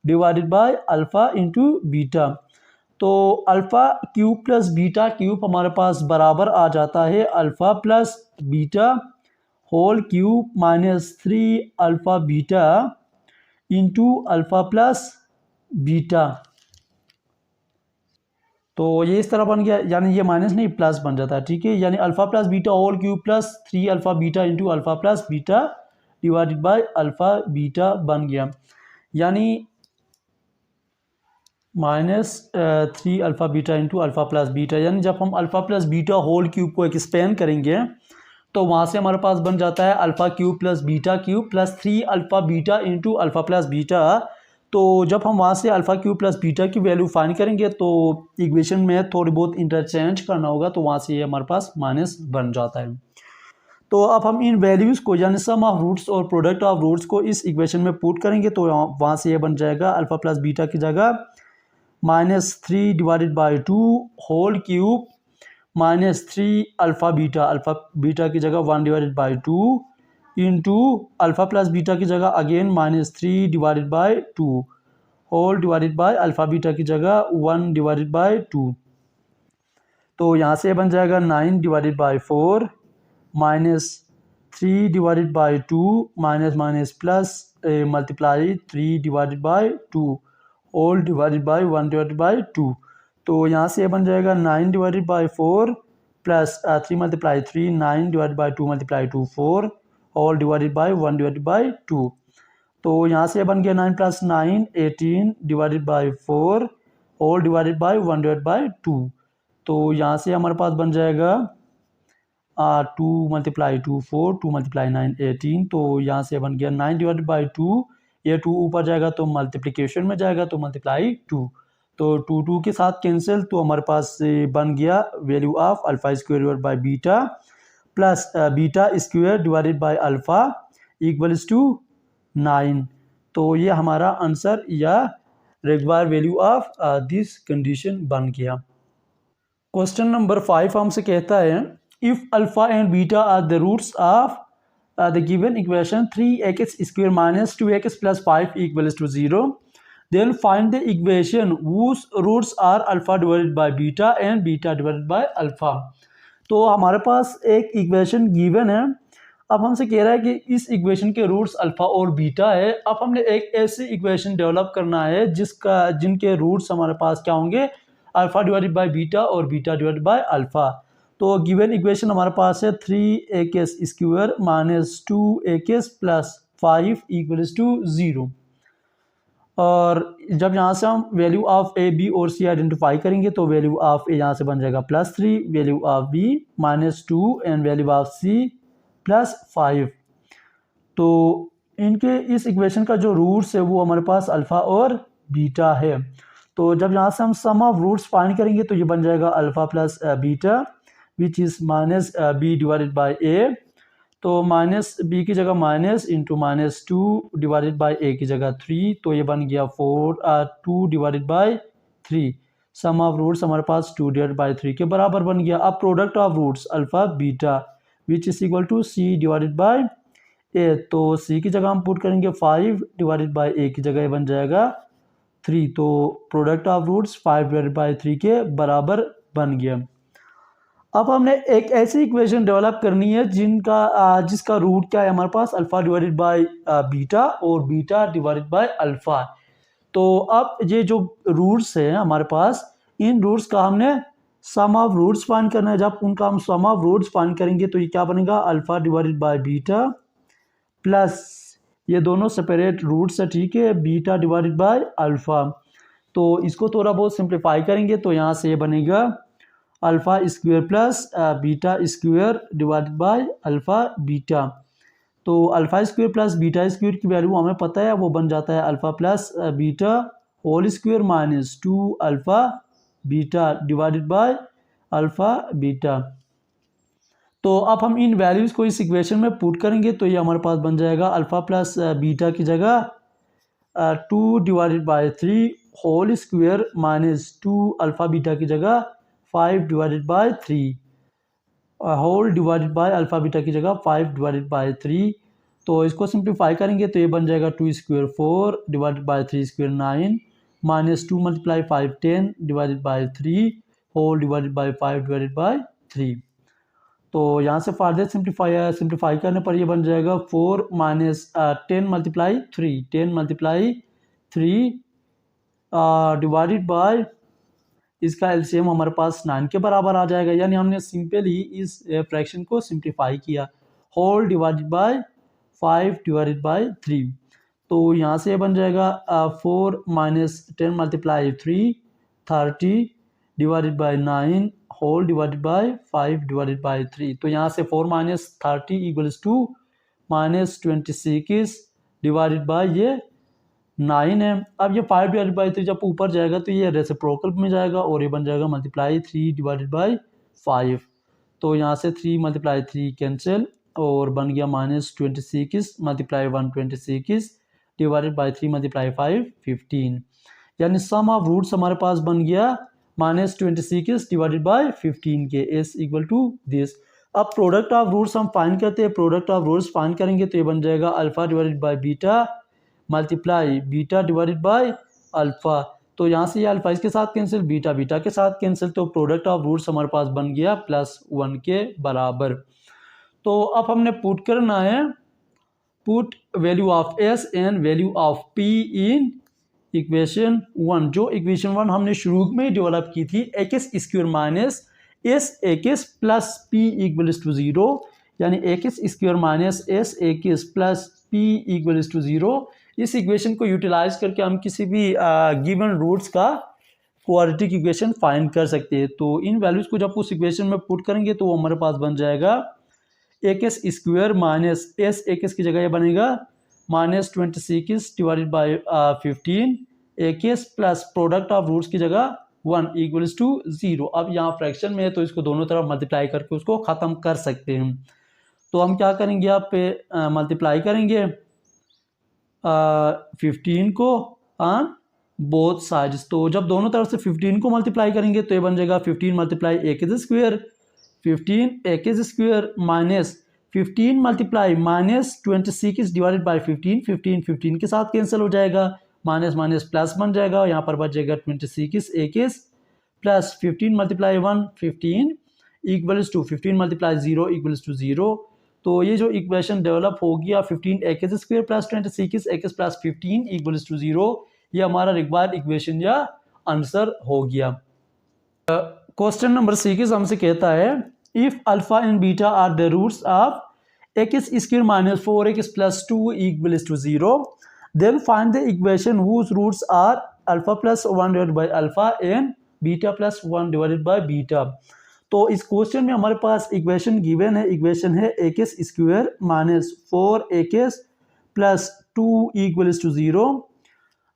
divided by alpha into beta. तो alpha cube plus beta cube हमारे पास बराबर आ जाता है alpha plus beta whole cube -3 alpha beta into alpha plus beta. तो ये इस तरह बन गया, यानी ये माइनस नहीं प्लस बन जाता है, ठीक है। यानी alpha plus beta whole cube plus 3 alpha beta into alpha plus beta divided by alpha beta बन गया, यानी -3 alpha beta into alpha plus beta. यानी जब हम alpha plus beta whole cube को एक्सपेंड करेंगे तो वहाँ से हमारे पास बन जाता है alpha cube plus beta cube plus 3 alpha beta into alpha plus beta. तो जब हम वहाँ से अल्फा क्यूब प्लस बीटा की वैल्यू फाइंड करेंगे तो इक्वेशन में थोड़ी बहुत इंटरचेंज करना होगा, तो वहाँ से ये हमारे पास माइनस बन जाता है। तो अब हम इन वैल्यूज़ को यानी सम ऑफ रूट्स और प्रोडक्ट ऑफ रूट्स को इस इक्वेशन में पुट करेंगे तो वहाँ से ये बन जाएगा अल्फा प्लस बीटा की जगह -3 divided by 2 whole cube -3 alpha beta की जगह 1 divided by 2 into alpha plus beta की जगह again -3 divided by 2 whole divided by alpha beta की जगह 1 डिवाइडेड बाई 2। तो यहाँ से बन जाएगा 9 divided by 4 -3 divided by 2 minus plus multiply 3 divided by 2 whole divided by 1 divided by 2। तो यहाँ से बन जाएगा 9 divided by 4 plus 3 multiply 3 9 divided by 2 multiply 2 4 whole divided by 1 divided by 2। तो यहाँ से बन गया 9 plus 9 18 divided by 4 whole divided by 1 divided by 2। तो यहाँ से हमारे पास बन जाएगा 2 मल्टीप्लाई 2 4 2 मल्टीप्लाई 9 18। तो यहाँ से बन गया 9 डिवाइडेड बाई 2, ये 2 ऊपर जाएगा तो मल्टीप्लिकेशन में जाएगा तो मल्टीप्लाई 2। तो 2 के साथ कैंसिल, तो हमारे पास बन गया value of alpha square divide by beta plus beta square divided by alpha equals to 9। तो ये हमारा आंसर या required value of this condition बन गया। क्वेश्चन नंबर 5 हमसे कहता है if alpha and beta are the roots of the given equation 3x square minus 2x plus 5 equals to 0, then find the equation whose roots are alpha divided by beta and beta divided by alpha। तो हमारे पास एक equation given है, अब हमसे कह रहा है कि इस इक्वेशन के रूट्स अल्फा और बीटा है। अब हमने एक ऐसी इक्वेशन डेवलप करना है जिनके रूट्स हमारे पास क्या होंगे, अल्फा डिवाइडेड बाय बीटा और बीटा डिवाइडेड बाय अल्फा। तो गिवन इक्वेशन हमारे पास है 3x square minus 2x plus 5 equals to 0। और जब यहाँ से हम वैल्यू ऑफ ए बी और सी आइडेंटिफाई करेंगे तो वैल्यू ऑफ ए यहाँ से बन जाएगा +3, value of b -2 and value of c +5। तो इनके इस इक्वेशन का जो रूट्स है वो हमारे पास अल्फ़ा और बीटा है। तो जब यहाँ से हम सम ऑफ रूट्स फाइंड करेंगे तो ये बन जाएगा alpha plus beta which is -b divided by ए। तो -b की जगह minus into -2 divided by a की जगह 3, तो ये बन गया 2 divided by 3। Sum of roots हमारे पास 2 डिवाइडेड बाई 3 के बराबर बन गया। अब product of roots alpha beta which is equal to C divided by ए। तो सी की जगह हम पुट करेंगे 5 डिवाइडेड बाई ए की जगह बन जाएगा 3। तो product of roots 5 divided by 3 के बराबर बन गया। अब हमने एक ऐसी इक्वेशन डेवलप करनी है जिसका रूट क्या है हमारे पास, अल्फ़ा डिवाइडेड बाय बीटा और बीटा डिवाइडेड बाय अल्फ़ा। तो अब ये जो रूट्स हैं हमारे पास, इन रूट्स का हमने सम ऑफ रूट्स फाइंड करना है। जब उनका हम सम ऑफ रूट्स फाइंड करेंगे तो ये क्या बनेगा, alpha divided by beta plus ये दोनों सेपरेट रूट्स है, ठीक है, बीटा डिवाइडेड बाय अल्फ़ा। तो इसको थोड़ा बहुत सिंप्लीफाई करेंगे तो यहाँ से ये बनेगा alpha square plus beta square divided by alpha beta. तो alpha square plus beta square की वैल्यू हमें पता है, वो बन जाता है alpha plus beta whole square minus 2 alpha beta divided by alpha beta. तो अब हम इन वैल्यूज़ को इस इक्वेशन में पुट करेंगे तो ये हमारे पास बन जाएगा अल्फ़ा प्लस बीटा की जगह 2 divided by 3 whole square minus 2 alpha beta की जगह 5 divided by 3 whole divided by alpha beta की जगह 5 डिवाइडेड बाय 3। तो इसको सिंप्लीफाई करेंगे तो ये बन जाएगा 2 square 4 divided by 3 square 9 minus 2 multiply 5 10 divided by 3 whole divided by 5 divided by 3। तो यहाँ से फार्दर सिंप्लीफाई करने पर ये बन जाएगा 4 minus 10 multiply 3 10 multiply 3 divided bye, इसका एलसीएम हमारे पास 9 के बराबर आ जाएगा। यानी हमने सिंपली इस फ्रैक्शन को सिंप्लीफाई किया, whole divided by 5 divided by 3। तो यहाँ से बन जाएगा 4 minus 10 multiply 3 30 divided by 9 whole divided by 5 divided by 3। तो यहाँ से 4 minus 30 equals to minus 26 divided by ये 9 है। अब ये 5 डिवाइडेड बाई 3 जब ऊपर जाएगा तो ये रेसिप्रोकल में जाएगा और ये बन जाएगा मल्टीप्लाई 3 डिवाइडेड बाई 5। तो यहाँ से 3 मल्टीप्लाई 3 कैंसिल और बन गया minus 26 multiply 1 26 divided by 3 multiply 5 15। यानी सम ऑफ रूट्स हमारे पास बन गया माइनस 26 डिवाइडेड बाई 15 के, एस इक्वल टू दिस। अब प्रोडक्ट ऑफ रूट्स हम फाइंड करते हैं। प्रोडक्ट ऑफ रूट्स फाइंड करेंगे तो ये बन जाएगा alpha divided by beta multiply beta divided by alpha. तो यहाँ से ये अल्फ़ा इसके साथ कैंसिल, बीटा बीटा के साथ कैंसिल, तो प्रोडक्ट ऑफ रूट्स हमारे पास बन गया +1 के बराबर। तो अब हमने पुट करना है, put value of s and value of P in equation 1। जो इक्वेशन 1 हमने शुरू में डेवलप की थी, x square minus s x plus p equals to 0, यानी x square minus s x plus p equals to 0। इस इक्वेशन को utilise करके हम किसी भी गिवन रूट्स का क्वाड्रेटिक इक्वेशन फाइंड कर सकते हैं। तो इन वैल्यूज़ को जब उस इक्वेशन में पुट करेंगे तो वो हमारे पास बन जाएगा x square minus s x की जगह ये बनेगा minus 26 divided by 15 x plus product of roots की जगह 1 इक्वल्स टू 0। अब यहाँ फ्रैक्शन में है तो इसको दोनों तरफ मल्टीप्लाई करके उसको ख़त्म कर सकते हैं। तो हम क्या करेंगे, आप पे मल्टीप्लाई करेंगे 15 को ऑन बोथ साइड्स। तो जब दोनों तरफ से 15 को मल्टीप्लाई करेंगे तो ये बन जाएगा 15 multiply x square 15 x square minus 15 multiply minus 26 divided by 15 के साथ कैंसिल हो जाएगा, माइनस माइनस प्लस बन जाएगा, यहाँ पर बच जाएगा 26 x plus 15 multiply 1 15 equals to 15 multiply 0 equals to 0। तो ये जो इक्वेशन डेवलप हो गया 15 x square plus 26 x plus 15 equals to 0, ये हमारा रिक्वायर्ड इक्वेशन या आंसर हो गया। क्वेश्चन नंबर 6 हमसे कहता है if alpha and beta are the roots of x square minus 4x plus 2 equals to 0, then find the equation whose roots are alpha plus 1 divided by alpha and beta plus 1 divided by beta. तो इस question में हमारे पास equation given है, equation है x square minus 4x plus 2 equals to 0,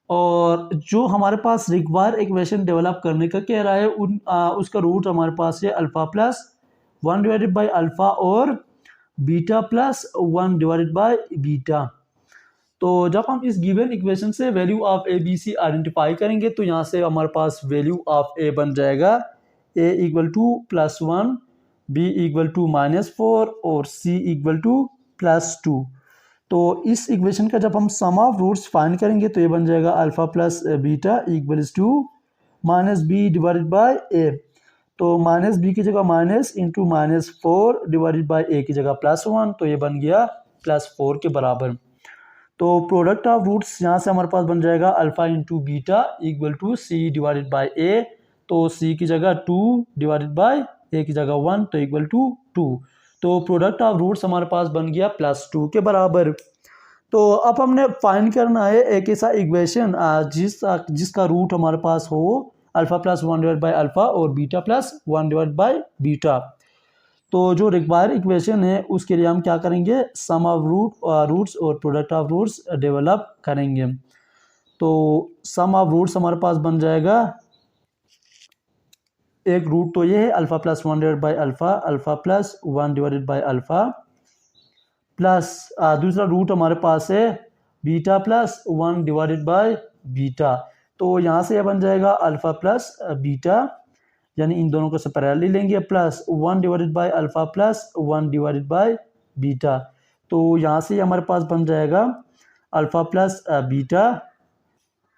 और जो हमारे पास रिक्वायर इक्वेशन डेवलप करने का कह रहा है उसका रूट हमारे पास है alpha plus 1 divided by alpha और beta plus 1 divided by beta. तो जब हम इस गिवन इक्वेशन से value of a b c identify करेंगे तो यहाँ से हमारे पास वैल्यू ऑफ ए बन जाएगा a equal to +1, b equal to -4 और सी इक्वल टू +2। तो इस इक्वेशन का जब हम सम ऑफ रूट्स फाइंड करेंगे तो ये बन जाएगा alpha plus beta equals to minus b divided by ए। तो माइनस बी की जगह minus into -4 divided by a की जगह +1, तो ये बन गया +4 के बराबर। तो प्रोडक्ट ऑफ रूट्स यहाँ से हमारे पास बन जाएगा alpha into beta equal to C divided by ए, तो सी की जगह 2 डिवाइडेड बाई ए की जगह 1, तो इक्वल टू 2। तो प्रोडक्ट ऑफ रूट्स हमारे पास बन गया +2 के बराबर। तो अब हमने फाइंड करना है एक ऐसा इक्वेशन जिसका रूट हमारे पास हो alpha plus 1 divide by alpha और beta plus 1 divide by beta. तो जो रिक्वायर्ड इक्वेशन है उसके लिए हम क्या करेंगे, सम ऑफ रूट्स और प्रोडक्ट ऑफ रूट्स डेवलप करेंगे। तो सम ऑफ रूट्स हमारे पास बन जाएगा, एक रूट तो ये है alpha plus 1 divide by alpha plus 1 divided by alpha plus दूसरा रूट हमारे पास है beta plus 1 divided by beta. तो यहाँ से यह बन जाएगा अल्फ़ा प्लस बीटा, यानी इन दोनों को सेपरेटली लेंगे, plus 1 divided by alpha plus 1 divided by beta. तो यहाँ से हमारे पास बन जाएगा alpha plus beta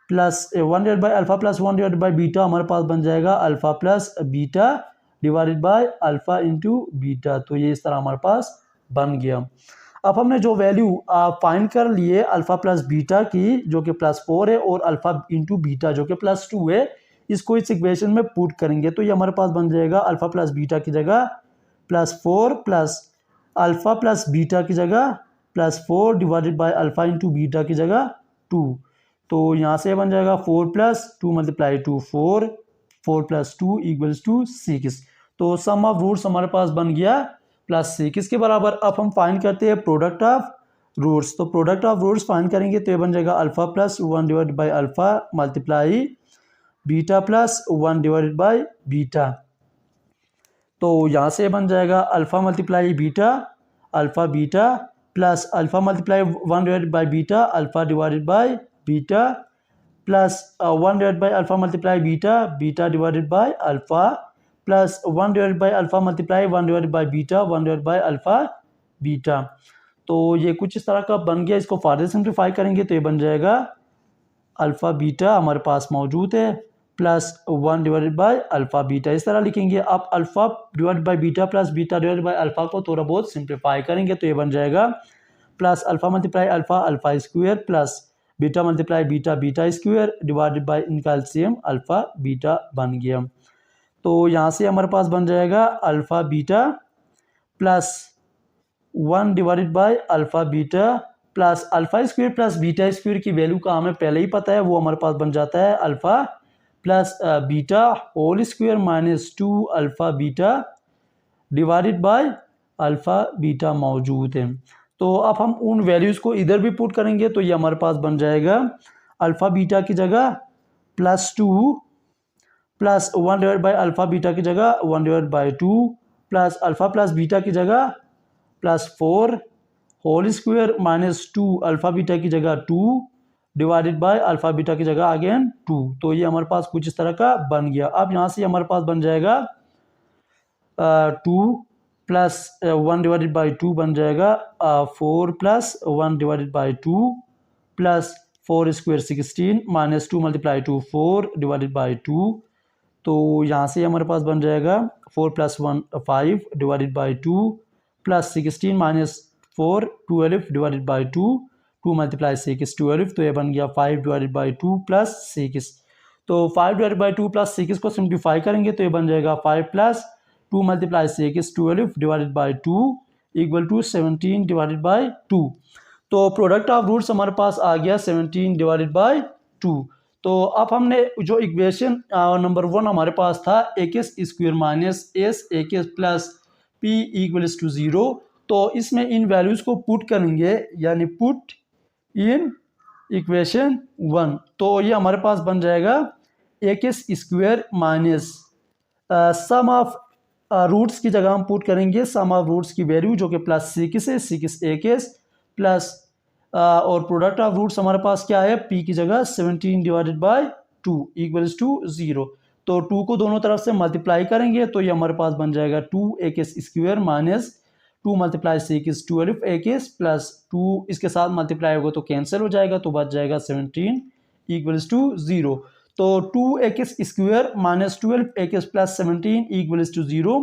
plus 1 divide by alpha plus 1 divide by beta हमारे पास बन जाएगा alpha plus beta divided by alpha into beta. तो ये इस तरह हमारे पास बन गया। अब हमने जो वैल्यू फाइंड कर लिए अल्फ़ा प्लस बीटा की जो कि +4 है और अल्फ़ा इंटू बीटा जो कि +2 है, इसको इस इक्वेशन में पुट करेंगे तो ये हमारे पास बन जाएगा अल्फ़ा प्लस बीटा की जगह +4 प्लस अल्फ़ा प्लस बीटा की जगह +4 divided by alpha into beta की जगह 2। तो यहाँ से बन जाएगा 4 plus 2 multiply 2 4, 4 plus 2 equals to 6। तो सम ऑफ रूट्स हमारे पास बन गया +6 के बराबर। अब हम फाइंड करते हैं प्रोडक्ट ऑफ रूट्स। तो प्रोडक्ट ऑफ रूट्स फाइंड करेंगे तो ये बन जाएगा alpha plus 1 divide by alpha multiply beta plus 1 divided by beta. तो यहाँ से बन जाएगा alpha multiply beta alpha beta plus alpha multiply 1 divided by beta alpha divided by beta plus 1 divide by alpha multiply beta beta divided by alpha plus 1 divide by alpha multiply 1 divide by beta 1 divide by alpha beta. तो ये कुछ इस तरह का बन गया। इसको farther simplify करेंगे तो ये बन जाएगा अल्फ़ा बीटा हमारे पास मौजूद है plus 1 divided by alpha beta, इस तरह लिखेंगे। आप alpha divide by beta plus beta divide by alpha को थोड़ा बहुत सिंप्लीफाई करेंगे तो ये बन जाएगा plus alpha multiply alpha square plus beta multiply beta square divided by इनका एलसीएम अल्फ़ा बीटा बन गया। तो यहाँ से हमारे पास बन जाएगा alpha beta plus 1 divided by alpha beta plus alpha square plus beta square की वैल्यू का हमें पहले ही पता है, वो हमारे पास बन जाता है alpha plus beta whole square minus 2 alpha beta divided by alpha beta मौजूद है। तो अब हम उन वैल्यूज़ को इधर भी पुट करेंगे तो ये हमारे पास बन जाएगा अल्फ़ा बीटा की जगह +2 plus 1 divide by alpha beta की जगह 1 divide by 2 plus alpha plus beta की जगह +4 whole square minus 2 alpha beta की जगह 2 डिवाइडेड बाय अल्फ़ा बीटा की जगह अगेन 2। तो ये हमारे पास कुछ इस तरह का बन गया। अब यहाँ से हमारे पास बन जाएगा 2 प्लस 1 डिवाइडेड बाई 2 बन जाएगा 4 plus 1 divided by 2 plus 4 square 16 minus 2 multiply 2 4 divided by 2। तो यहाँ से हमारे पास बन जाएगा 4 plus 1 5 divided by 2 plus 16 minus 4 12 divided by 2 2 multiply 6 12। तो ये बन गया 5 डिवाइडेड बाई 2 प्लस 6। तो 5 डिवाइडेड बाई 2 प्लस 6 को सिंप्लीफाई करेंगे तो ये बन जाएगा 5 plus 2 multiply 6 12 divided by 2 equal to 17 divided by 2। तो प्रोडक्ट ऑफ रूट्स हमारे पास आ गया 17 डिवाइडेड बाई 2। तो अब हमने जो इक्वेशन नंबर 1 हमारे पास था x square minus s x plus p equals to 0, तो इसमें इन वैल्यूज़ को पुट करेंगे यानी पुट इन इक्वेशन 1। तो ये हमारे पास बन जाएगा x square minus sum of roots की जगह हम पुट करेंगे सम ऑफ रूट्स की वैल्यू जो कि +6 है 6 एक्स प्लस और प्रोडक्ट ऑफ रूट्स हमारे पास क्या है p की जगह 17 डिवाइडेड बाई 2 इक्वल्स टू 0। तो 2 को दोनों तरफ से मल्टीप्लाई करेंगे तो ये हमारे पास बन जाएगा 2 x square minus 2 multiply 6 12 x plus 2 इसके साथ मल्टीप्लाई होगा तो कैंसिल हो जाएगा तो बच जाएगा 17 इक्वल्स टू 0। तो 2x square minus 12x plus 17 equals to 0।